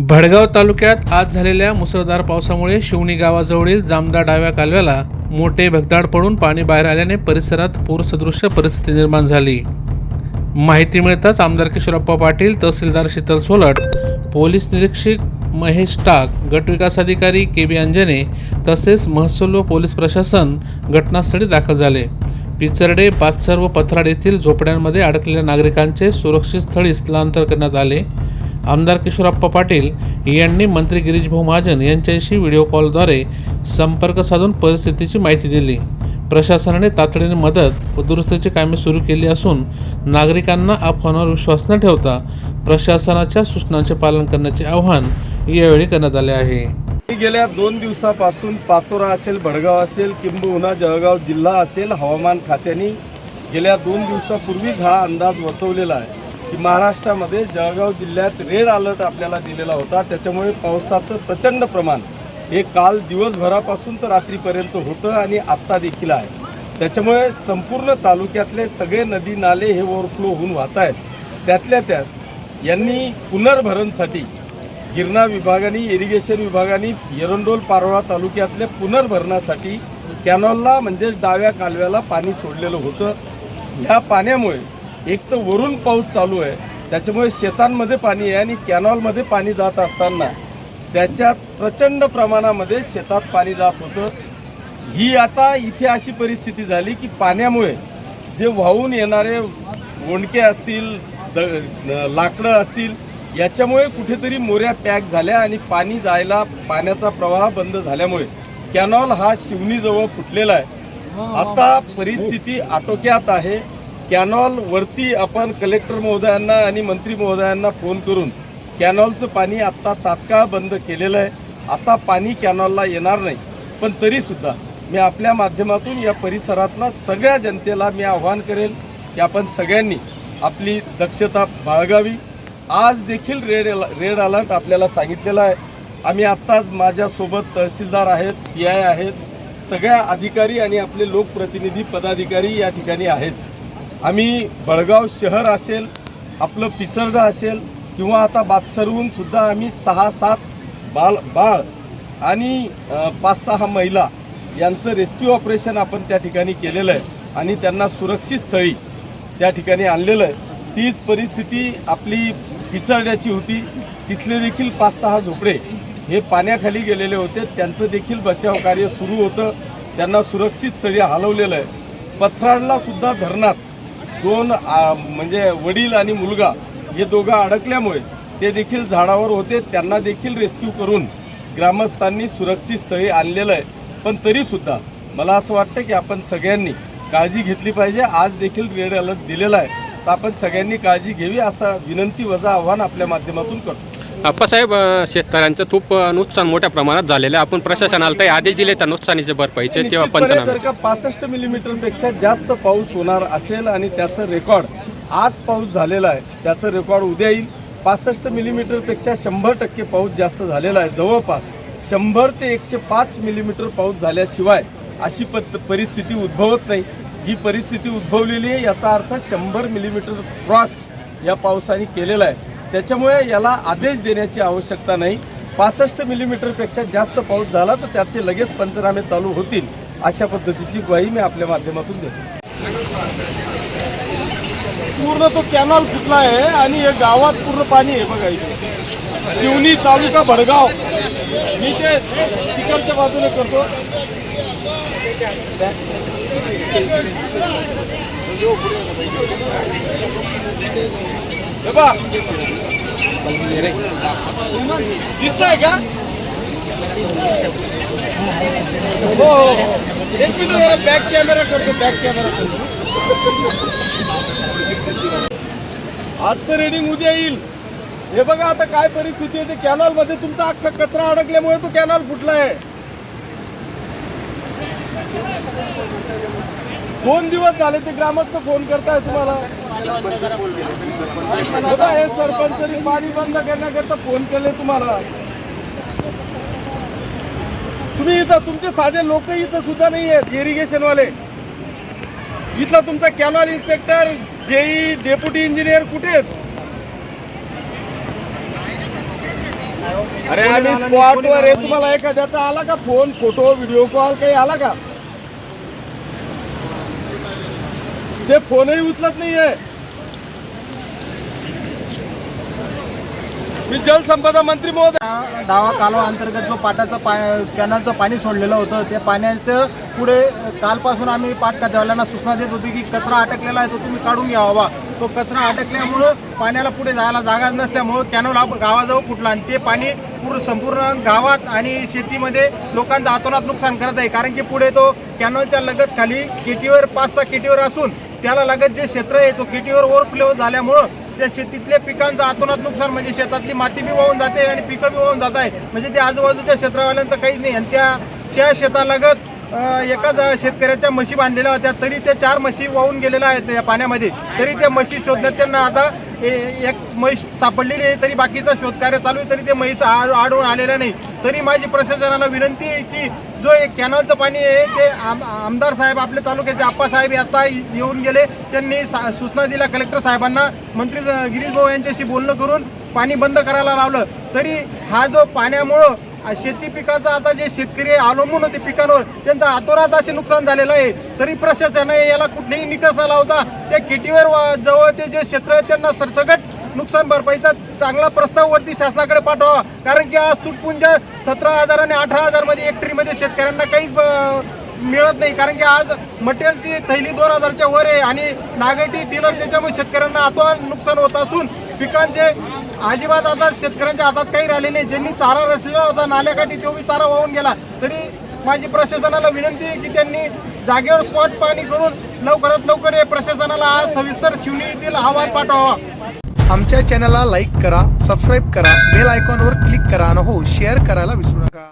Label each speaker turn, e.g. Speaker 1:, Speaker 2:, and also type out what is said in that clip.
Speaker 1: भडगाव तालुक्यात आज झालेल्या मुसळधार पावसामुळे शिवणी गावाजवळील जामदा डाव्या कालव्याला मोठे भगदाड पडून पाणी बाहेर आल्याने परिसरात पूरसदृश्य परिस्थिती निर्माण झाली। माहिती मिळताच आमदार किशोरप्पा पाटील, तहसीलदार शीतल सोलट, पोलीस निरीक्षक महेश टाक, गटविकास अधिकारी के.बी. अंजने तसेच महसूल व पोलीस प्रशासन घटनास्थळी दाखल झाले। पिचर्डे, पाचसर व पथराड येथील झोपड्यांमध्ये अडकलेल्या नागरिकांचे सुरक्षित स्थळी स्थलांतर करण्यात आले। आमदार किशोरप्पा पाटील यांनी मंत्री गिरीशभाऊ महाजन यांच्याशी व्हिडिओ कॉलद्वारे संपर्क साधून परिस्थितीची माहिती दिली। प्रशासनाने तातडीने मदत व दुरुस्तीची कामे सुरू केली असून नागरिकांना अफवांवर विश्वास न ठेवता प्रशासनाच्या सूचनांचे पालन करण्याचे आवाहन यावेळी करण्यात आले आहे।
Speaker 2: गेल्या 2 दिवसापासून पाचोरा असेल, भडगाव असेल, किंबहुना जळगाव जिल्हा असेल, हवामान खात्याने गेल्या 2 दिवसापूर्वीच हा अंदाज वर्तवलेला आहे की महाराष्ट्रामध्ये जळगाव जिल्ह्यात रेड अलर्ट आपल्याला दिलेला होता। त्याच्यामुळे पावसाचं प्रचंड प्रमाण हे काल दिवसभरापासून तर रात्रीपर्यंत होतं आणि आत्ता देखील आहे। त्याच्यामुळे संपूर्ण तालुक्यातले सगळे नदी नाले हे ओव्हरफ्लो होऊन वाहत आहेत। त्यातल्या त्यात यांनी पुनर्भरणसाठी गिरणा विभागाने, इरिगेशन विभागाने एरंडोल पारोळा तालुक्यातल्या पुनर्भरणासाठी कॅनॉलला म्हणजे डाव्या कालव्याला पाणी सोडलेलं होतं। ह्या पाण्यामुळे एक तर वरून पाऊस चालू आहे, त्याच्यामुळे शेतांमध्ये पाणी आहे आणि कॅनॉलमध्ये पाणी जात असताना त्याच्यात प्रचंड प्रमाणामध्ये शेतात पाणी जात होतं। ही आता इथे अशी परिस्थिती झाली की पाण्यामुळे जे वाहून येणारे ओंडके असतील, लाकडं असतील, याच्यामुळे कुठेतरी मोऱ्या पॅक झाल्या आणि पाणी जायला, पाण्याचा प्रवाह बंद झाल्यामुळे कॅनॉल हा शिवणीजवळ फुटलेला आहे। आता परिस्थिती आटोक्यात आहे। कॅनॉल वरती आपण कलेक्टर महोदयांना आणि मंत्री महोदयांना फोन करून कॅनॉलचं पाणी आत्ता तात्काळ बंद केलेलं आहे। आता पाणी कॅनॉलला येणार नाही, पण तरीसुद्धा मी आपल्या माध्यमातून या परिसरातला सगळ्या जनतेला मी आवाहन करेल की आपण सगळ्यांनी आपली दक्षता बाळगावी। आज देखील रेड अलर्ट आपल्याला सांगितलेला आहे। आम्ही आत्ताच माझ्यासोबत तहसीलदार आहेत, PI आहेत, सगळ्या अधिकारी आणि आपले लोकप्रतिनिधी पदाधिकारी या ठिकाणी आहेत। आम्ही भडगाव शहर असेल, आपलं पिचर्डा असेल किंवा आता बातसरहून सुद्धा आम्ही 6-7 बाळ आणि 5-6 महिला यांचं रेस्क्यू ऑपरेशन आपण त्या ठिकाणी केलेलं आहे आणि त्यांना सुरक्षित स्थळी त्या ठिकाणी आणलेलं आहे। तीच परिस्थिती आपली पिचर्ड्याची होती। तिथले देखील 5-6 झोपडे हे पाण्याखाली गेलेले होते, त्यांचं देखील बचाव कार्य सुरू होतं, त्यांना सुरक्षित स्थळी हलवलेलं आहे। पथराडला सुद्धा धरणात 2 म्हणजे वडील आणि मुलगा हे दोघं अडकल्यामुळे ते देखील झाडावर होते, त्यांना देखील रेस्क्यू करून ग्रामस्थांनी सुरक्षित स्थळी आणलेलं आहे। पण तरीसुद्धा मला असं वाटतं की आपण सगळ्यांनी काळजी घेतली पाहिजे। आज देखील रेड अलर्ट दिलेला आहे, तर आपण सगळ्यांनी काळजी घ्यावी असं विनंती वजा आव्हान आपल्या माध्यमातून करतो।
Speaker 3: आप्पासाहेब, शेतकऱ्यांचं खूप नुकसान मोठ्या प्रमाणात झालेलं आहे। आपण प्रशासनाला काही आदेश दिले तर नुकसानीचे भरपाईचे तेव्हा पंचनामे
Speaker 2: जर का 65 मिलीमीटरपेक्षा जास्त पाऊस होणार असेल आणि त्याचं रेकॉर्ड आज पाऊस झालेला आहे, त्याचं रेकॉर्ड उद्या येईल। 65 मिलीमीटरपेक्षा 100% पाऊस जास्त झालेला आहे। जवळपास 100 ते 105 मिलीमीटर पाऊस झाल्याशिवाय अशी परिस्थिती उद्भवत नाही। ही परिस्थिती उद्भवलेली आहे, याचा अर्थ 100 मिलीमीटर क्रॉस या पावसाने केलेला आहे। त्याच्यामुळे याला आदेश देण्याची आवश्यकता नाही। 65 मिलीमीटरपेक्षा जास्त पाऊस झाला तर त्याचे लगेच पंचनामे चालू होतील, अशा पद्धतीची ग्वाही मी आपल्या माध्यमातून देतो। पूर्ण तो कॅनॉल फुटला आहे आणि हे गावात पूर्ण पाणी आहे। बघा इथे शिवणी तालुका भडगाव, मी ते तिकडच्या बाजूने करतो। दिसतंय का? हो, एक मिनिट जरा बॅक कॅमेरा करतो, बॅक कॅमेरा करतो। आजचं रेडिंग उद्या येईल। हे बघा आता काय परिस्थिती आहे। कॅनॉल मध्ये तुमचा अख्खा कचरा अडकल्यामुळे तो कॅनॉल फुटला आहे। 2 दिवस झाले ते ग्रामस्थ फोन करताय तुम्हाला। बघा हे सरपंचांनी पाणी बंद करण्याकरता फोन केले तुम्हाला। तुम्ही इथं तुमचे साधे लोक इथं सुद्धा नाही आहेत, इरिगेशन वाले। इथला तुमचा canal inspector, JE, deputy engineer कुठे आहेत? अरे आम्ही स्पॉटवर आहे. तुम्हाला एखाद्याचा आला का फोन, फोटो, व्हिडिओ कॉल काही आला का? ते फोनही उचलत नाहीये. मी जलसंपदा मंत्री महोदय,
Speaker 4: डावा कालवा अंतर्गत जो पाटाचं कॅनलचं पाणी सोडलेलं होतं, त्या पाण्याचं पुढे कालपासून आम्ही पाट खात्यावाल्यांना सूचना देत होती की कचरा अटकलेला आहे तो तुम्ही काढून घ्यावा. तो कचरा अटकल्यामुळं पाण्याला पुढे जायला जागा नसल्यामुळं कॅनल गावाजवळ फुटला आणि ते पाणी संपूर्ण गावात आणि शेतीमध्ये लोकांचं अतोनात नुकसान करत आहे. कारण की पुढे तो कॅनलच्या लगत खाली केटीवर 5-6 केटीवर असून त्याला लगत जे क्षेत्र आहे तो केटीवर ओव्हरफ्लो झाल्यामुळं त्या शेतीतल्या पिकांचं अतोनात नुकसान, म्हणजे शेतातली माती बी वाहून जाते आणि पिकं बी वाहून जात आहे. म्हणजे ते आजूबाजूच्या क्षेत्रवाल्यांचं काहीच नाही. आणि त्या शेतालगत एकाच शेतकऱ्याच्या म्हशी बांधलेल्या होत्या, तरी त्या 4 म्हशी वाहून गेलेल्या आहेत या पाण्यामध्ये. तरी त्या म्हशी शोधण्यात त्यांना आता एक म्हैस सापडलेली आहे, तरी बाकीचा शोधकार्य चालू आहे, तरी ते म्हैस आढळून आलेलं नाही. तरी माझी प्रशासनाला विनंती आहे की जो एक कॅनलचं पाणी आहे ते आमदार साहेब आपल्या तालुक्याचे आप्पासाहेब आता येऊन गेले, त्यांनी सूचना दिल्या कलेक्टर साहेबांना, मंत्री गिरीश भाऊ यांच्याशी बोलणं करून पाणी बंद करायला लावलं. तरी हा जो पाण्यामुळं शेती पिकाचं आता जे शेतकरी अवलंबून होते पिकांवर, त्यांचं अतोनात असे नुकसान झालेलं आहे. तरी प्रशासनाने याला कुठलेही निकष न लावता त्या केटीवर जवळचे जे क्षेत्र आहेत त्यांना सरसकट नुकसान भरपाईचा चांगला प्रस्ताव वरती शासनाकडे पाठवावा. कारण की आज तुटपुंज 17,000 आणि 18,000 मध्ये हेक्टरीमध्ये शेतकऱ्यांना काहीच मिळत नाही. कारण की आज मटेरियलची थैली 2,000च्या वर आहे आणि नागरिक डीलर त्याच्यामुळे शेतकऱ्यांना अतोनात नुकसान होत असून पिकांचे अजिबात आता शेतकऱ्यांच्या हातात काही राहिले नाही. ज्यांनी चारा रचलेला होता नाल्याकाठी तो बी चारा वाहून गेला. तरी माझी प्रशासनाला विनंती आहे की त्यांनी जागेवर स्पॉट पाणी करून लवकरात लवकर हे प्रशासनाला आज सविस्तर शिवणी येथील अहवाल पाठवावा.
Speaker 5: आमच्या चॅनलला लाईक करा, सबस्क्राईब करा, बेल आयकॉनवर क्लिक करा आणि हो शेअर करायला विसरू नका.